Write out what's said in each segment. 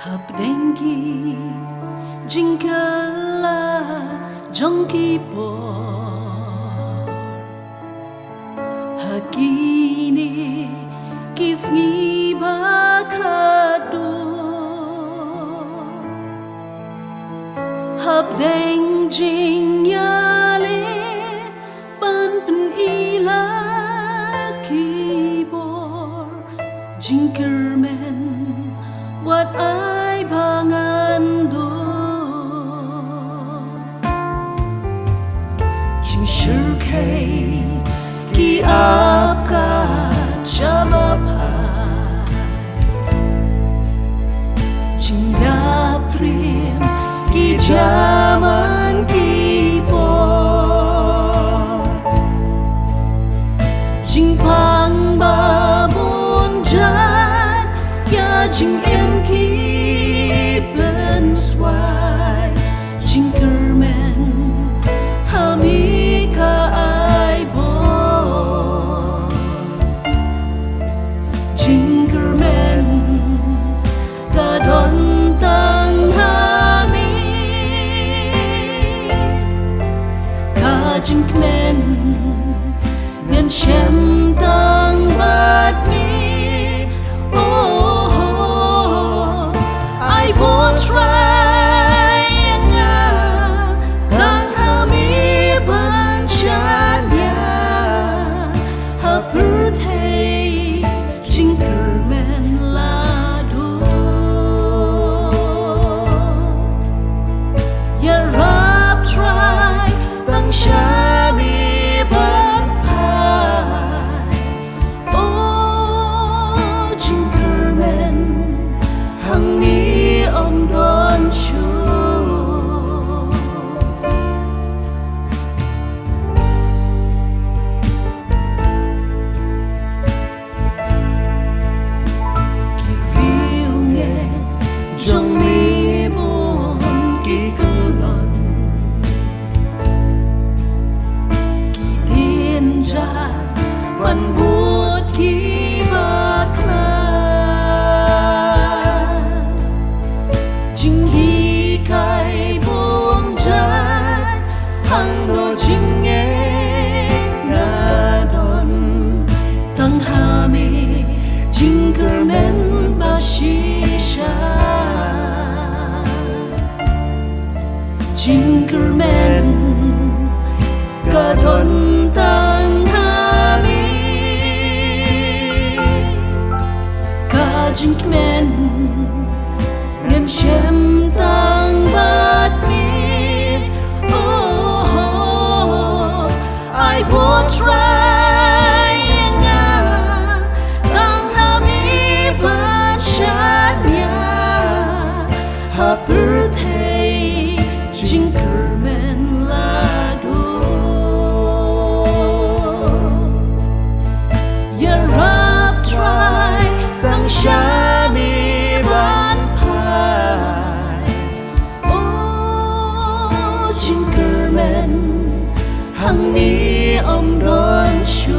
hợp dengi Jingkyrmen jong kipo hakini kisngi bakado hợp đeng jing yale ban pen ila kibor Jingkyrmen what I bangando jing shirkei ki apka chamapai jing yaptrim ki jaman kibor jing pang babon jat ya jing em ki ben swai Jingkyrmen hami ka ai bo Jingkyrmen ka don tang hami ka Jingkyrmen ngân shem tang bat mi I will try nga tang hami ban chanya hapurthei Jingkyrmen la do ya rap try tang shami ban pai oh Jingkyrmen hang ni om don chu ki riu nghe jong mi bon ki kalon ki dien ja ban bút ki bakla jing hi kai bong jat hang do jing nghe na don tang hami Jingkyrmen ba shisha Jingkyrmen ka don tang hami ka Jingkyrmen ngân shem tang bat mi oh I will try nga tang hami ban chanya hapurthei Jingkyrmen la do ya rap try tang shami ban Jingkyrmen hang ni om don chu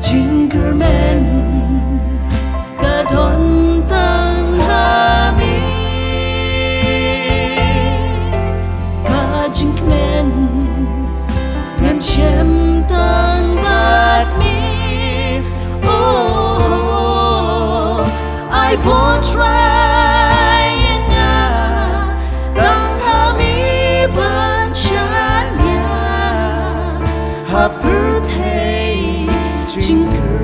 Jingkyrmen ka don tang hami ka Jingkyrmen ngân shem tang bat mi oh I will try nga tang hami ban chanya hapurthei Jingkyrmen